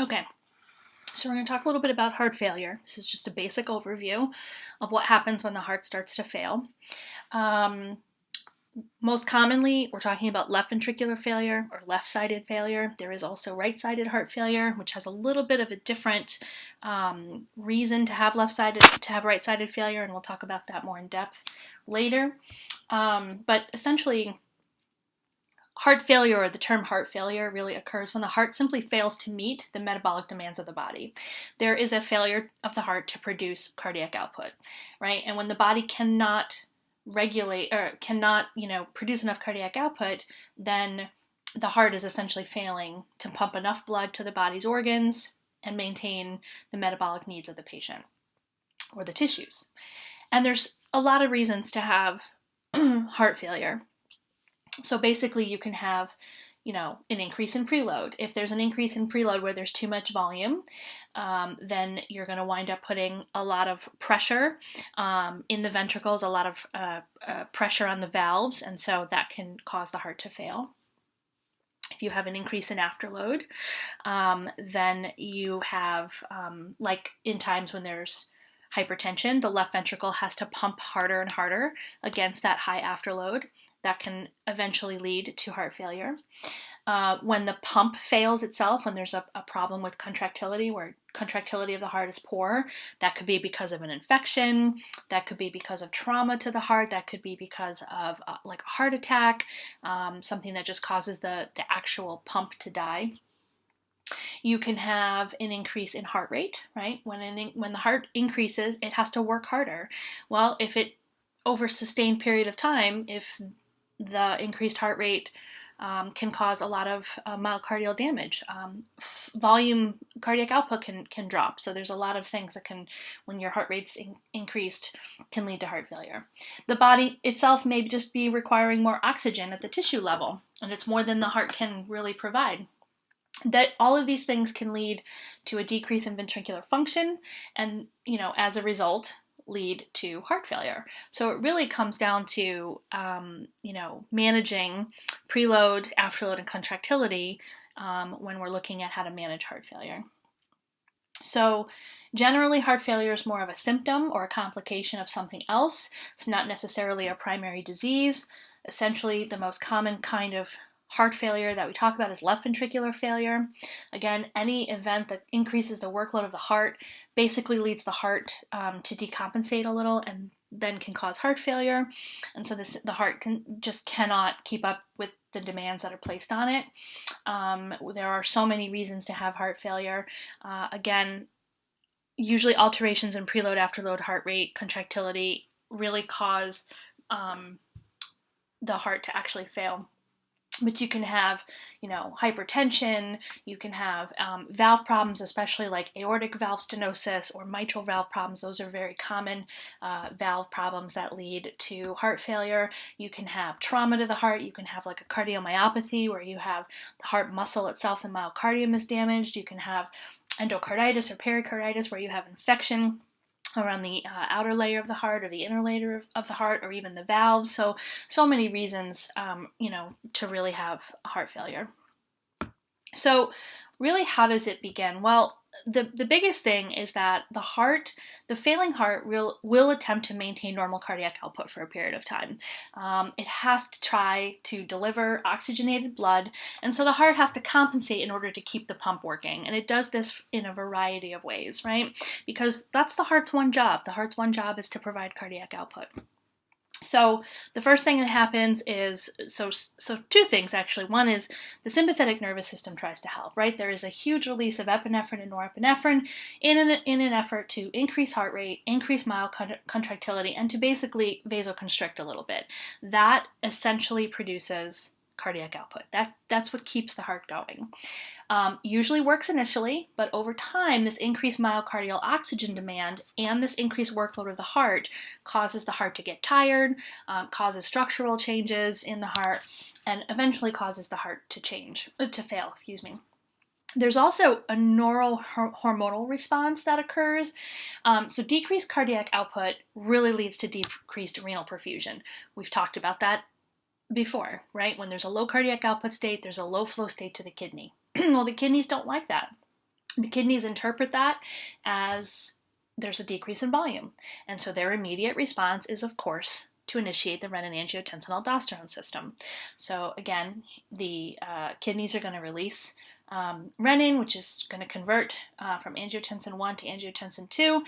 Okay, so we're going to talk a little bit about heart failure. This is just a basic overview of what happens when the heart starts to fail. Most commonly, we're talking about left ventricular failure or left-sided failure. There is also right-sided heart failure, which has a little bit of a different reason to have right-sided failure, and we'll talk about that more in depth later. But essentially, heart failure, or the term heart failure, really occurs when the heart simply fails to meet the metabolic demands of the body. There is a failure of the heart to produce cardiac output, right? And when the body cannot regulate or cannot, produce enough cardiac output, then the heart is essentially failing to pump enough blood to the body's organs and maintain the metabolic needs of the patient or the tissues. And there's a lot of reasons to have heart failure. So basically you can have, an increase in preload. If there's an increase in preload where there's too much volume, then you're going to wind up putting a lot of pressure in the ventricles, a lot of pressure on the valves, and so that can cause the heart to fail. If you have an increase in afterload, then you have, like in times when there's hypertension, the left ventricle has to pump harder and harder against that high afterload. That can eventually lead to heart failure. When the pump fails itself, when there's a problem with contractility, where contractility of the heart is poor, that could be because of an infection, that could be because of trauma to the heart, that could be because of like a heart attack, something that just causes the actual pump to die. You can have an increase in heart rate, right? When the heart increases, it has to work harder. Well, if it over a sustained period of time, if the increased heart rate can cause a lot of myocardial damage. Volume cardiac output can drop. So there's a lot of things that can, when your heart rate's increased, can lead to heart failure. The body itself may just be requiring more oxygen at the tissue level, and it's more than the heart can really provide. That all of these things can lead to a decrease in ventricular function, and as a result, lead to heart failure. So it really comes down to, managing preload, afterload, and contractility when we're looking at how to manage heart failure. So generally, heart failure is more of a symptom or a complication of something else. It's not necessarily a primary disease. Essentially, the most common kind of heart failure that we talk about is left ventricular failure. Again, any event that increases the workload of the heart basically leads the heart to decompensate a little and then can cause heart failure. And so the heart cannot keep up with the demands that are placed on it. There are so many reasons to have heart failure. Again, usually alterations in preload, afterload, heart rate, contractility really cause the heart to actually fail. But you can have, hypertension, you can have valve problems, especially like aortic valve stenosis or mitral valve problems. Those are very common valve problems that lead to heart failure. You can have trauma to the heart. You can have like a cardiomyopathy where you have the heart muscle itself, the myocardium is damaged. You can have endocarditis or pericarditis where you have infection around the outer layer of the heart or the inner layer of the heart or even the valves. So many reasons, to really have heart failure. So really, how does it begin? Well, the biggest thing is that the failing heart will attempt to maintain normal cardiac output for a period of time. It has to try to deliver oxygenated blood, and so the heart has to compensate in order to keep the pump working. And it does this in a variety of ways, right? Because that's the heart's one job. The heart's one job is to provide cardiac output. So the first thing that happens is, so two things actually. One is the sympathetic nervous system tries to help, right? There is a huge release of epinephrine and norepinephrine in an effort to increase heart rate, increase myocontractility, and to basically vasoconstrict a little bit. That essentially produces cardiac output. That's what keeps the heart going. Usually works initially, but over time, this increased myocardial oxygen demand and this increased workload of the heart causes the heart to get tired, causes structural changes in the heart, and eventually causes the heart to fail. There's also a neural hormonal response that occurs. So decreased cardiac output really leads to decreased renal perfusion. We've talked about that before, right? When there's a low cardiac output state, there's a low flow state to the kidney. Well, the kidneys don't like that. The kidneys interpret that as there's a decrease in volume. And so their immediate response is, of course, to initiate the renin-angiotensin-aldosterone system. So again, the kidneys are going to release renin, which is going to convert from angiotensin 1 to angiotensin 2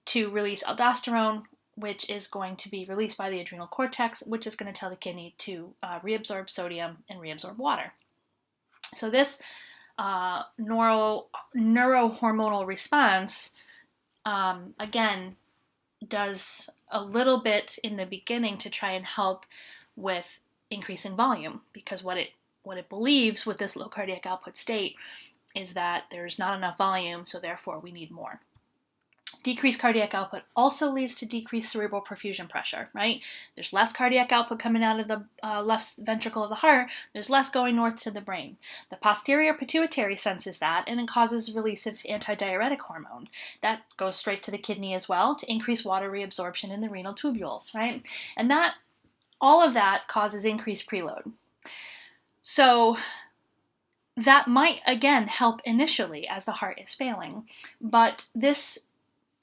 to release aldosterone, which is going to be released by the adrenal cortex, which is going to tell the kidney to reabsorb sodium and reabsorb water. So this neurohormonal response, again, does a little bit in the beginning to try and help with increasing volume, because what it believes with this low cardiac output state is that there's not enough volume, so therefore we need more. Decreased cardiac output also leads to decreased cerebral perfusion pressure, right? There's less cardiac output coming out of the left ventricle of the heart, there's less going north to the brain. The posterior pituitary senses that, and it causes release of antidiuretic hormone. That goes straight to the kidney as well to increase water reabsorption in the renal tubules, right? And that, all of that causes increased preload. So that might, again, help initially as the heart is failing, but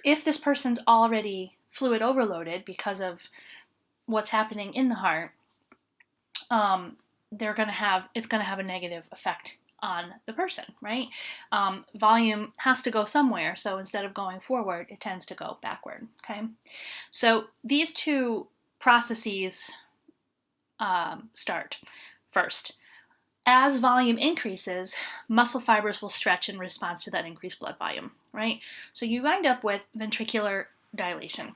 if this person's already fluid overloaded because of what's happening in the heart, it's going to have a negative effect on the person, right? Volume has to go somewhere, so instead of going forward, it tends to go backward, okay? So these two processes start first. As volume increases, muscle fibers will stretch in response to that increased blood volume, right? So you wind up with ventricular dilation.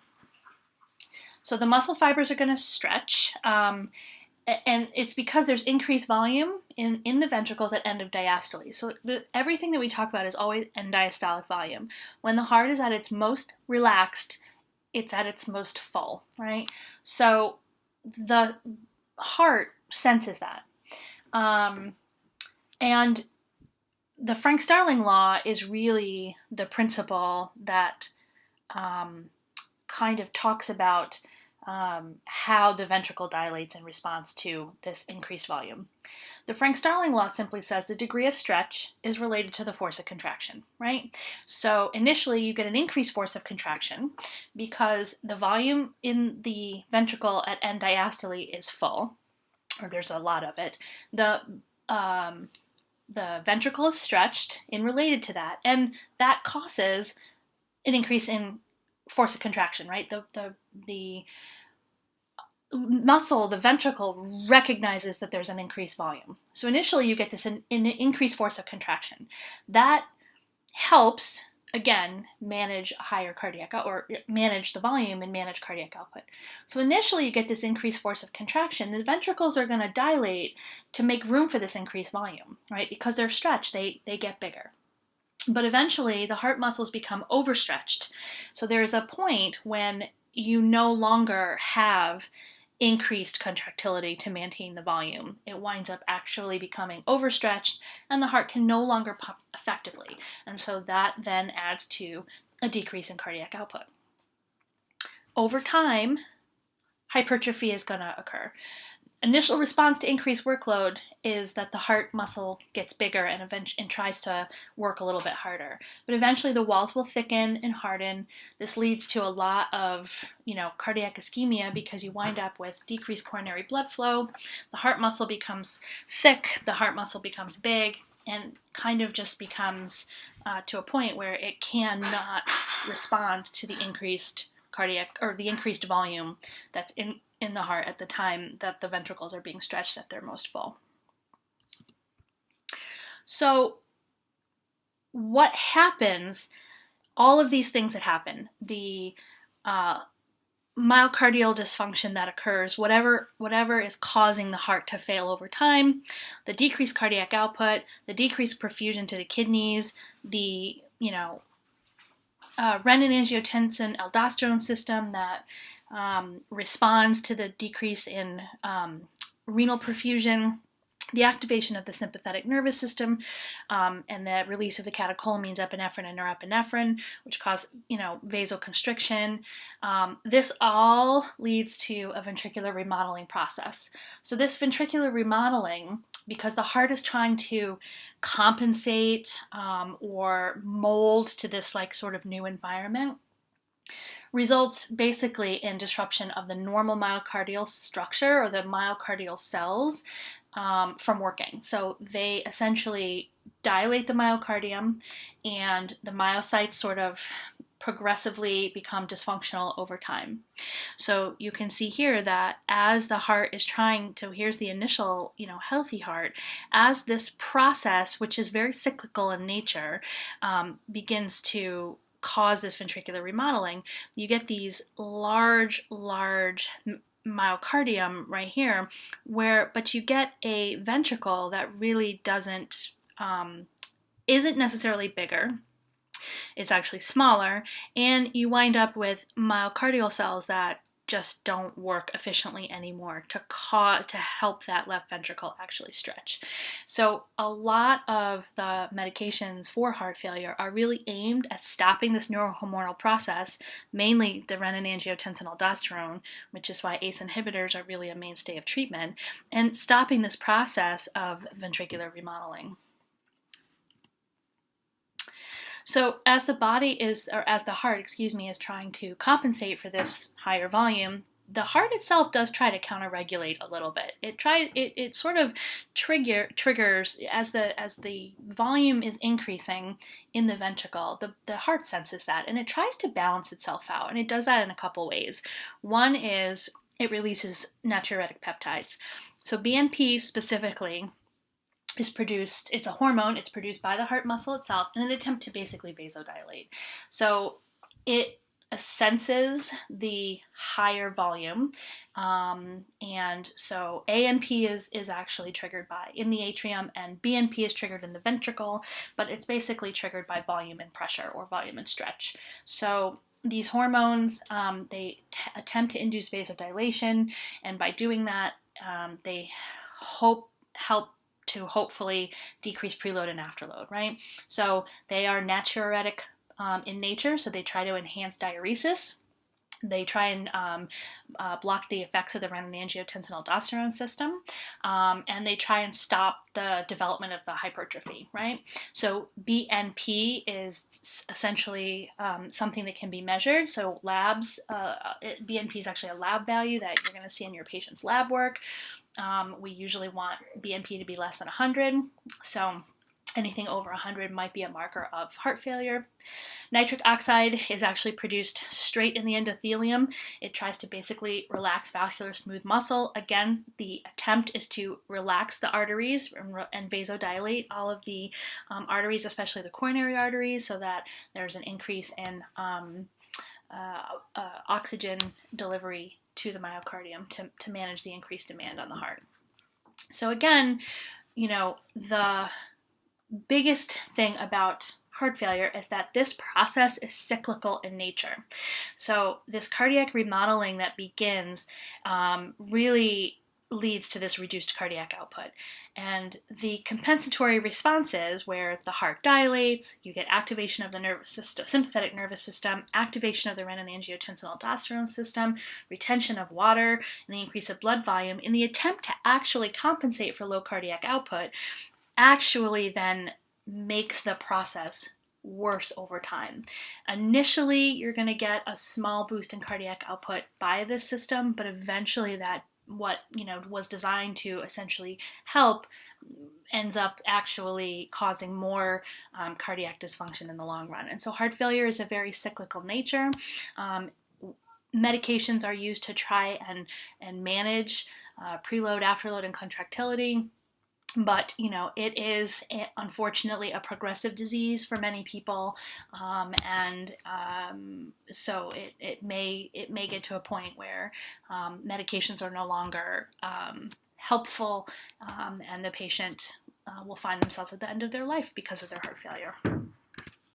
So the muscle fibers are going to stretch, and it's because there's increased volume in the ventricles at end of diastole. So everything that we talk about is always end diastolic volume. When the heart is at its most relaxed, it's at its most full, right? So the heart senses that. And the Frank-Starling law is really the principle that kind of talks about how the ventricle dilates in response to this increased volume. The Frank-Starling law simply says the degree of stretch is related to the force of contraction, right? So initially you get an increased force of contraction because the volume in the ventricle at end diastole is full, or there's a lot of it. The ventricle is stretched in related to that, and that causes an increase in force of contraction, right? The muscle, the ventricle, recognizes that there's an increased volume. So initially you get this an increased force of contraction. That helps, again, manage higher cardiac, or manage the volume and manage cardiac output. So initially you get this increased force of contraction. The ventricles are going to dilate to make room for this increased volume, right? Because they're stretched, they get bigger. But eventually the heart muscles become overstretched. So there's a point when you no longer have increased contractility to maintain the volume. It winds up actually becoming overstretched, and the heart can no longer pump effectively. And so that then adds to a decrease in cardiac output. Over time, hypertrophy is going to occur. Initial response to increased workload is that the heart muscle gets bigger and tries to work a little bit harder. But eventually the walls will thicken and harden. This leads to a lot of, cardiac ischemia because you wind up with decreased coronary blood flow. The heart muscle becomes thick, the heart muscle becomes big, and kind of just becomes to a point where it cannot respond to the increased cardiac, or the increased volume that's in the heart at the time that the ventricles are being stretched at their most full. So what happens, all of these things that happen, the myocardial dysfunction that occurs, whatever is causing the heart to fail over time, the decreased cardiac output, the decreased perfusion to the kidneys, the renin-angiotensin-aldosterone system that responds to the decrease in renal perfusion, the activation of the sympathetic nervous system, and the release of the catecholamines epinephrine and norepinephrine, which cause vasoconstriction. This all leads to a ventricular remodeling process. So this ventricular remodeling because the heart is trying to compensate or mold to this like sort of new environment, results basically in disruption of the normal myocardial structure or the myocardial cells from working. So they essentially dilate the myocardium, and the myocytes sort of progressively become dysfunctional over time. So you can see here that as the heart is trying to, here's the initial, healthy heart, as this process, which is very cyclical in nature, begins to cause this ventricular remodeling, you get these large myocardium right here, but you get a ventricle that really isn't necessarily bigger. It's actually smaller, and you wind up with myocardial cells that just don't work efficiently anymore to help that left ventricle actually stretch. So a lot of the medications for heart failure are really aimed at stopping this neurohormonal process, mainly the renin-angiotensin-aldosterone, which is why ACE inhibitors are really a mainstay of treatment, and stopping this process of ventricular remodeling. So as the heart, is trying to compensate for this higher volume, the heart itself does try to counter-regulate a little bit. It sort of triggers as the volume is increasing in the ventricle. The heart senses that, and it tries to balance itself out, and it does that in a couple ways. One is it releases natriuretic peptides. So BNP specifically is produced, it's a hormone, it's produced by the heart muscle itself in an attempt to basically vasodilate. So it senses the higher volume, and so ANP is actually triggered in the atrium, and BNP is triggered in the ventricle, but it's basically triggered by volume and pressure, or volume and stretch. So these hormones, they attempt to induce vasodilation, and by doing that, they help to hopefully decrease preload and afterload, right? So they are natriuretic in nature, so they try to enhance diuresis. They try and block the effects of the renin-angiotensin-aldosterone system, and they try and stop the development of the hypertrophy, right? So BNP is essentially something that can be measured. So labs, BNP is actually a lab value that you're going to see in your patient's lab work. We usually want BNP to be less than 100, so anything over 100 might be a marker of heart failure. Nitric oxide is actually produced straight in the endothelium. It tries to basically relax vascular smooth muscle. Again, the attempt is to relax the arteries and vasodilate all of the arteries, especially the coronary arteries, so that there's an increase in oxygen delivery to the myocardium to manage the increased demand on the heart. So again, the biggest thing about heart failure is that this process is cyclical in nature. So this cardiac remodeling that begins really leads to this reduced cardiac output. And the compensatory responses, where the heart dilates, you get activation of the nervous system, sympathetic nervous system, activation of the renin-angiotensin-aldosterone system, retention of water, and the increase of blood volume in the attempt to actually compensate for low cardiac output, actually then makes the process worse over time. Initially, you're going to get a small boost in cardiac output by this system, but eventually that what was designed to essentially help ends up actually causing more cardiac dysfunction in the long run. And so heart failure is a very cyclical nature. Medications are used to try and manage preload, afterload, and contractility. But, it is unfortunately a progressive disease for many people, and so it may get to a point where medications are no longer helpful, and the patient will find themselves at the end of their life because of their heart failure.